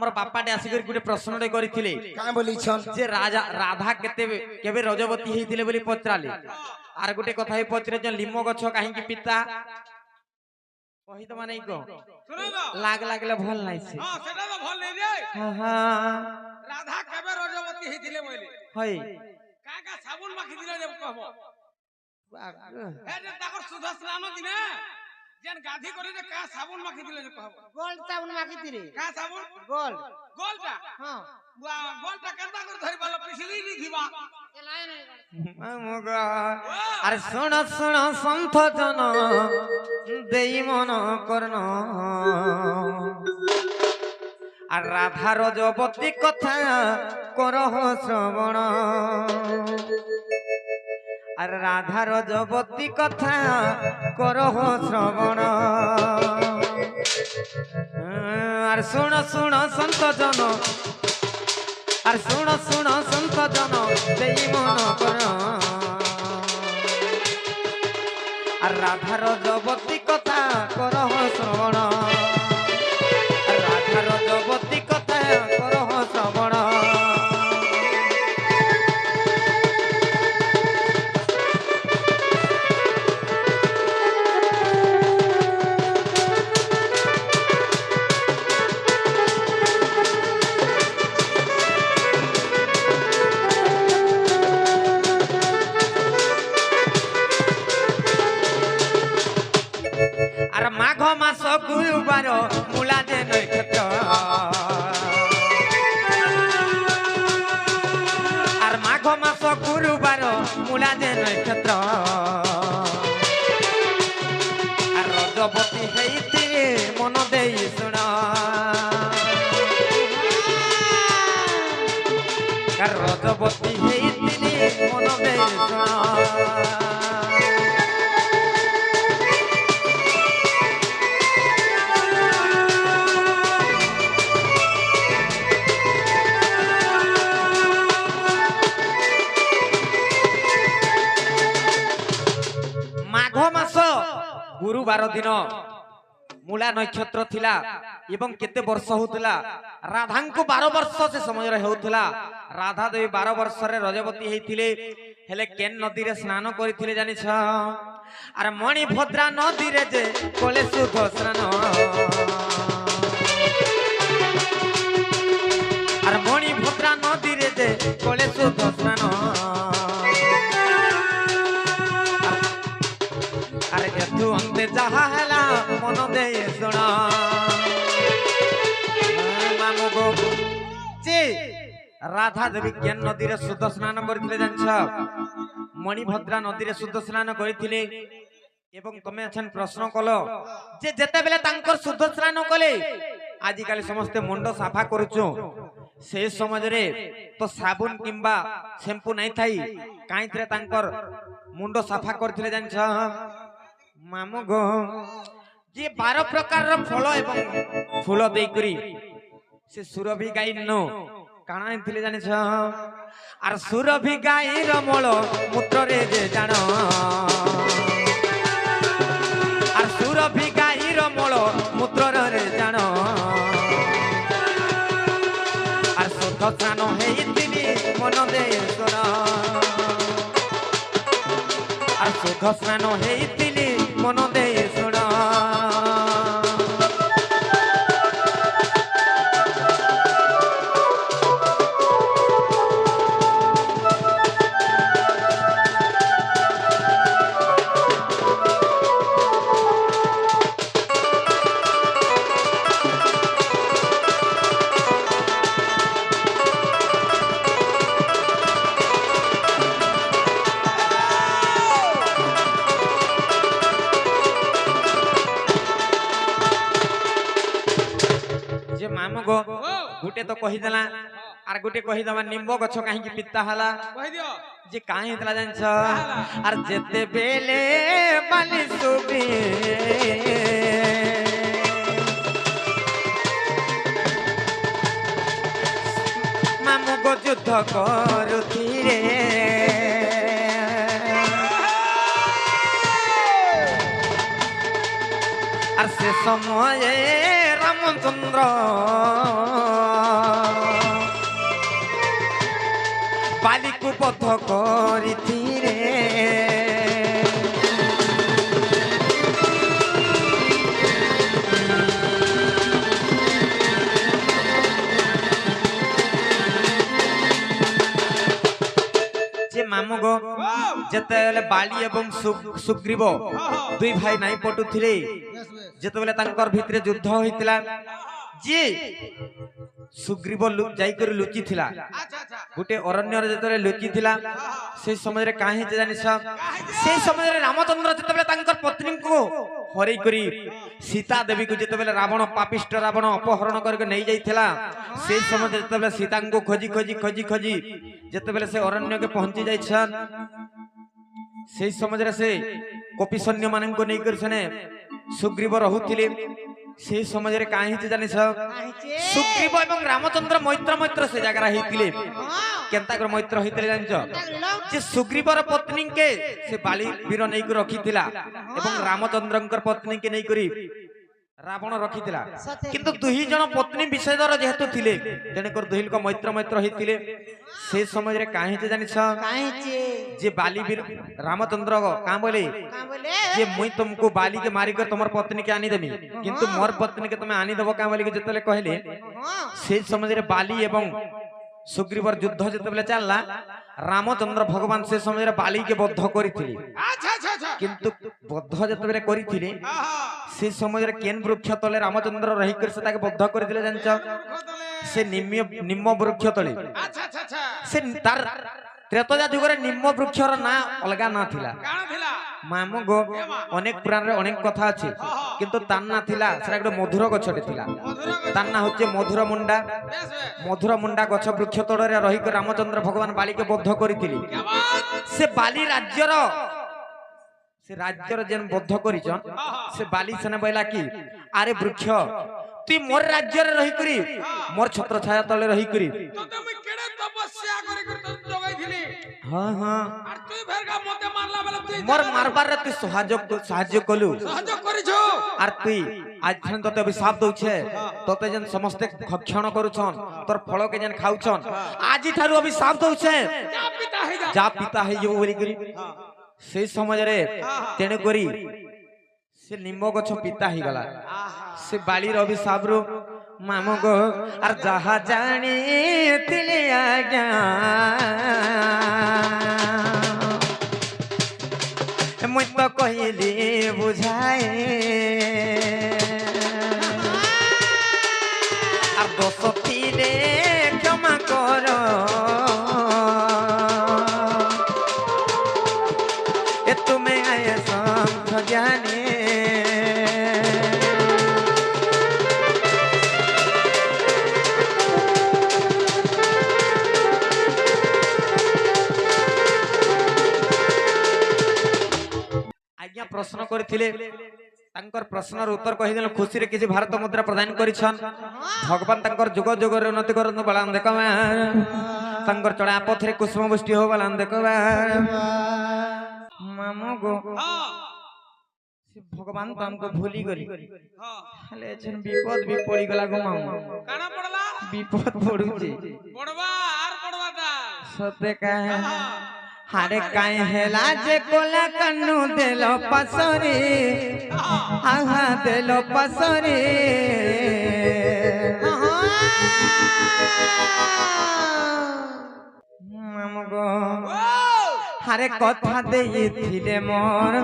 আমার বাপাটে আসিকি গোটে প্রশ্নটে করিଥିଲେ কাঁ বলিছন যে রাজা রাধা কেবে রজবতী হইଥିଲେ বলি পচরালে আর গোটে কথা হি পচরে লিম্ব গছ কাহিকি পিতা কহি তো মানে কো লাগ লাগলে ভাল নাইছে हां सेटा तो भल नहीं रे হ্যাঁ হ্যাঁ राधा केबे रजवती हेतिले बोले হই का का साबुन माखी दिले जे कहबो ए जे ताकर सुध स्नान दिने जेन गाधी करे जे का साबुन माखी दिले जे कहबो गोल्ड साबुन मागितिरे का साबुन गोल्ड गोलटा हां गोलटा केनता कर धरि बालो पिसली नी दिबा আরে শোন শোন সন্থ জন দেই মন করন আর রাধা রজবতী কথা করহ শ্রবণ আর রাধা রজবতী কথা করহ শ্রবণ আর শুণ শুণ সন্ত জন আর শুণ শুণ সন্ত জন দেই মন কর আর রাধা রজবতী কথা করহ শ্রবণ আর রাধা রজবতী কথা করহ শ্রবণ আর মাঘ মাস গুরুবার মূলা যে নক্ষত্র আর মাঘ মাস গুরুবার মূলা যে নক্ষত্র আর রজবতী হইতে মন দেই শুণ আর রজবতী হইতে মন দেই শুণ गुरुवार दिन मूला नक्षत्र थिला एवं केते वर्ष होतला राधा को 12 वर्ष से समय रे होतला राधा देवी 12 वर्ष रे रजवती हेतिले हेले केन नदी रे स्नान करिथिले जानि छ आर मणिभद्रा नदी रे जे कोले सुध स्नान आर मणिभद्रा नदी रे जे कोले सुध स्नान अरे तू अंते जहा हैला मन दे सुना मामू गो जे राधा देवी केन नदी रे शुद्ध स्नान करथिले जानछ मणिभद्रा नदी रे शुद्ध स्नान करथिले एवं तमे अछन प्रश्न कलो जे जेते बेले तांकर शुद्ध स्नान कले आजि काली समस्त मुंड साफा करूछु से समय रे तो साबुन किंबा शैम्पू नै थाई काईतरे तांकर मुंड साफा करथिले जानछ मामू गो जे 12 प्रकार रो फल एवं फूल देई करी से सुरभि गाई नो काना थिले जानि छ आर सुरभि गाई रो मोळ मूत्र रे जे जानो आर सुरभि गाई रो मोळ मूत्र रे जानो आर शुद्ध स्नान हेइतिनी मन दे सोना आर शुद्ध स्नान हेइतिनी मन दे सुना गुटे तो कही देला आर गुटे कही दमा निम्बो गछ काहे की पित्ता हला कहि दियो जे काहे हेतला जानछ आर जेते बेले बाली सुबी मामू गो युद्ध करुथिरे आर से समय रामचंद्र বদ্ধ করিছিলে যে মামু গো যেତେବେଳେ বালি এবং সুগ্রীব দুই ভাই নাই পটুଥିଲେ যেତେବେଳେ তাঙ্কর ভিতরে যুদ্ধ হইতিলা যে সুগ্রীব যাইকরি লুচি থিলা আচ্ছা আচ্ছা গোটে অরণ্যরে যেতেବେଳେ লুচি থিলা সেই সময়রে কাহে যে জানিছ সেই সময়রে রামচন্দ্র যেতেବେଳେ তাঙ্কর পত্নীଙ୍କୁ হরেই করি সীতা দেবীକୁ যেতেବେଳେ রাবণ পাপিষ্ট রাবণ অপহরণ କରିକି ନେଇ ଯାଇଥିଲା সেই সময় যেতেବେଳେ সীতাଙ୍କୁ খোঁজি খোঁজি খোঁজি খোঁজি যেতেବେଳେ ସେ অরণ্যকে পਹੁঁচি ଯାଇଛନ୍ সেই সময়রে সে কপি সৈন্য ମାନଙ୍କୁ ନେଇକରି সেনে সুগ্রীব রহুଥିଲେ সেই সময়রে কাহে যে জানিছ সুগ্রীব এবং রামচন্দ্র মৈত্র মৈত্র সে জায়গা হইতিলে কেনতা করে মৈত্র হইতিলে জানিছ যে সুগ্রীবর পত্নীকে সে বালি বীর নেইকি রখিଥିଲା এবং রামচন্দ্রଙ୍କର পত্নীকে নেইকরি রাবণ রখিଥିଲା কিন্তু দুই জন পত্নী বিষয়ধর যেহেতু ଥିଲେ তেଣୁକରି দুই লোক মৈত্র মৈত্র হইতিলে সেই সময়রে কাহে যে জানিছ যে বালি বীর রামচন্দ্র কাঁ বলে যে মুই तुमको बाली के मारी कर तुमर पत्नी के आनी देमी किंतु मोर पत्नी के तुम आनी देबो का बोली के जतले कहले से समय रे बाली एवं सुग्रीवर युद्ध जतले चलला रामचंद्र भगवान से समय रे बाली के बद्ध करिथिले আচ্ছা আচ্ছা আচ্ছা किंतु बद्ध जतले करिथिले से समय रे केन वृक्ष तले रामचंद्र रही कर से ताके बद्ध करिथिले जानछ से निम्म वृक्ष तले আচ্ছা আচ্ছা আচ্ছা से तार त्रेतया जुगरे निम्म वृक्षर ना अलगा ना थिला কাণ থিলা मामो गो अनेक पुराण रे अनेक कथा अछि किंतु तान्ना थिला सेरा एक मधुर गछटे थिला तान्ना होचे मधुर मुंडा বেশ বেশ मधुर मुंडा गछ वृक्ष तोड़रे रही के रामचंद्र भगवान बाली के बद्ध करिथिली क्या बात से बाली राज्यर जेन बद्ध करिचन से बाली सने बैला की अरे वृक्ष तुई मोर राज्य रे रही करी मोर छत्र छाया तले रही करी তো তুমি কেড়ে তপস্যা করে করে তো জগাইছিলি हां हां আর তুই ফেরগা মতে মারলা বেলা তুই मोर मारबार रे तू साहाय्य कलु সহযোগ করিছো আর তুই আজ খান তোতে অভিশাপ দউছে তোতে যেন সমস্ত ভক্ষণ করুছন তোর ফলকে যেন খাউছন আজি থারু অভিশাপ দউছে যা পিতা হই যা যা পিতা হই যাবো বলি করি সেই সমাজরে তেনে করি সে নিম্ব গছ পিতা হই গলা সে বালির অভিশাপ রু মামু গো আর যাহা জানি তিলে আজ্ঞা মুই তো কইলি বুঝাই আর দোষ ଥିଲେ ক্ষমা কর এ তুমি আয় সন্ত জানে आज्ञा प्रश्न करथिले तांकर प्रश्नर उत्तर कहि देल खुशी रे किछि भारत मुद्रा प्रदान करिछन भगवान तांकर जुग जुग रे उन्नति करन बलान देखबा तांकर चढ़ा पथरे कुसुम वृष्टि हो बलान देखबा मामो गो से भगवान तो हमको भूली गली हले छन विपद भी पड़ी गला गो मामो কানা পড়লা विपद पड़ुची পড়বা আর পড়বাটা सते का हारे काई हेला जे कोला कन्नु देलो पसरी आहा देलो पसरी मामगो हारे कथा देइथिले मोर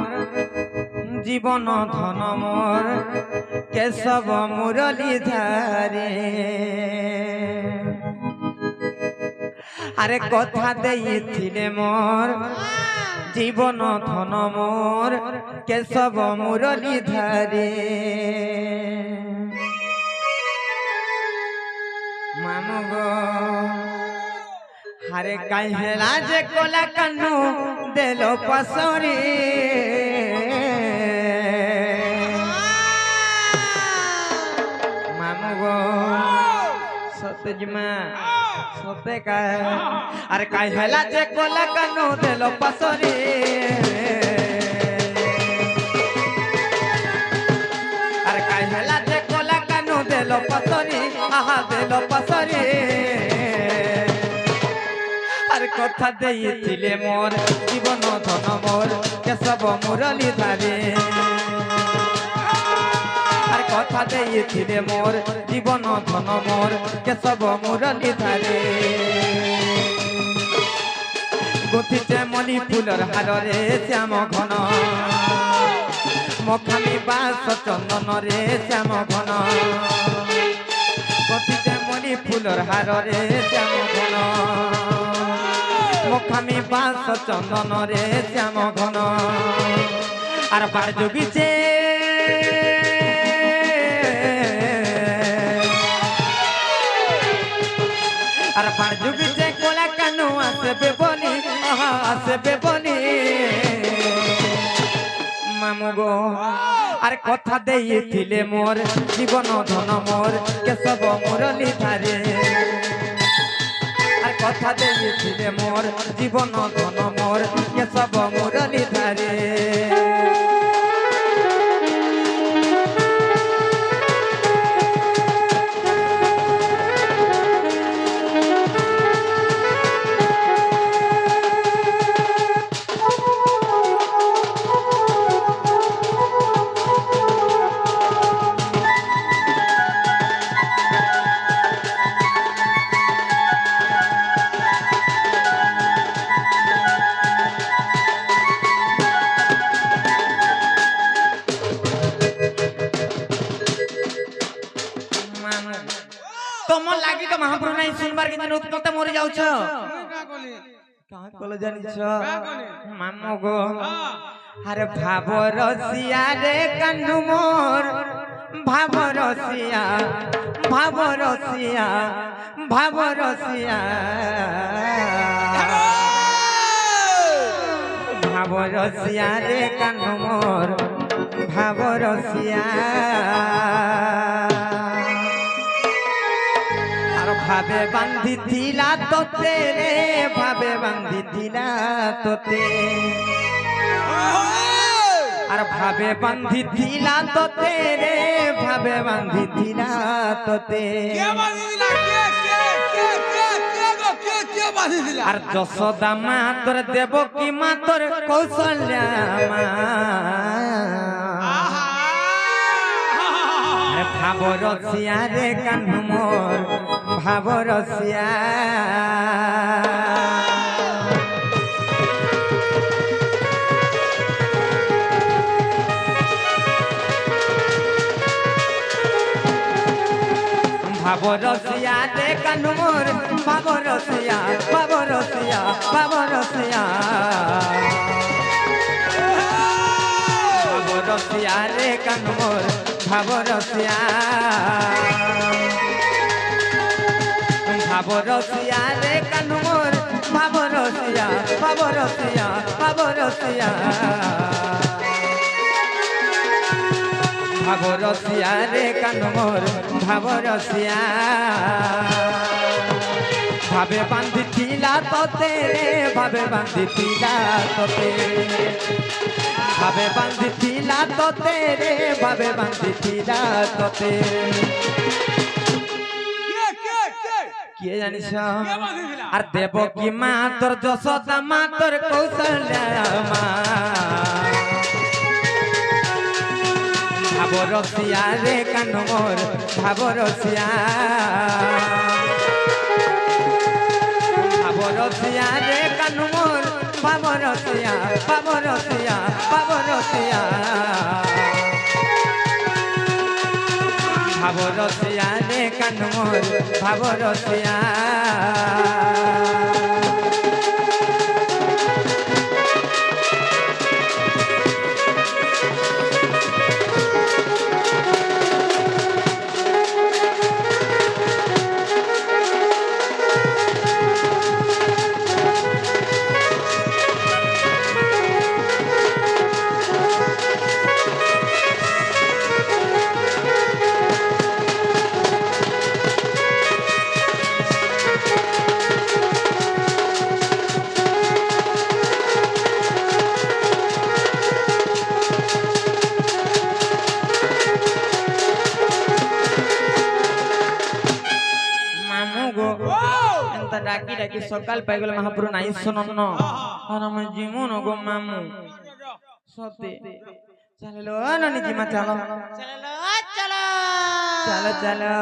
जीवन धन मोर केशव मुरली धारे আরে কথা দেইছিলে মোর জীবন ধন মোর কেশব মুরলী ধারে মামু গো হারে কাই হেলা যে কোলা কানু দেল পসরি মামু গো सतजमा सते का अरे काई हेला जे कोला कानो देलो पसरी अरे काई हेला जे कोला कानो देलो पसरी आहा देलो पसरी अरे কথা ଦେଇଥିଲେ মোর জীবন ধন মোর কেশব মুরলী ধারে আর কথা ଦେଇଥିଲେ মোর জীবন ধন মোর কেশব মুরলী ধারে গুথিছে মনি ফুলর হারে শ্যাম ঘন মখানি বাস চন্দন রে শ্যাম ঘন গুথিছে মনি ফুলর হারে শ্যাম ঘন মখানি বাস চন্দন রে শ্যাম ঘন আর বার যোগিছে আর বার যোগিছে কোলা কানু আসবে বলি আসবে বলি মামু গো আর কথা ଦେଇଥିଲେ মোর জীবন ধন মোর কেশব মুরলী ধারে আর কথা ଦେଇଥିଲେ মোর জীবন ধন মোর কেশব মুরলী ধারে তোমার লাগি তো মহাপ্রভু নাই শুনবার কিন্তু রূপকথা মরে যাচ্ছ কাহ কলে জানিছ মামু গো আরে ভাব রসিয়া রে কানু মোর ভাব রসিয়া ভাব রসিয়া ভাব রসিয়া ভাব রসিয়া রে কানু মোর ভাব রসিয়া ভাবে বান্ধিছিলা তোতে রে ভাবে বান্ধিছিলা তোতে আর ভাবে বান্ধিছিলা তোতে রে ভাবে বান্ধিছিলা তোতে আর যশোদা মা তোর দেবকী মা তোর কৌশল্যা মা ভাব রসিয়া রে কানু মোর ভাব রসিয়া ভাব রসিয়া রে কানু মোর ভাব রসিয়া ভাব রসিয়া ভাব রসিয়া ভাব রসিয়া রে কানু মোর ভাব রসিয়া ভাব রসিয়া রে কানু মোর ভাব রসিয়া ভাব রসিয়া ভাব রসিয়া ভাব রসিয়া রে কানু মোর ভাব রসিয়া ভাবে বান্ধিছিলা তোতে রে ভাবে বান্ধিছিলা তোতে ভাবে বান্ধিছিলা তোতে রে ভাবে বান্ধিছিলা তোতে কে জানিস আর দেবকী মা তোর যশোদা মা তোর কৌশল্যা মা ভাব রসিয়া রে কানু মোর ভাব রসিয়া ভাব রসিয়া রে কানু মোর ভাব রসিয়া ভাব রসিয়া ভাব রসিয়া ভাব রসিয়া রে কানু মোর ভাব রসিয়া তা ডাকি ডাকি সকাল পাই গেল মহাপুরু নাই শোনন আর আমি জীবন গো মামু সতে চলো ননি জিমা চলো চলো চলো চলো চলো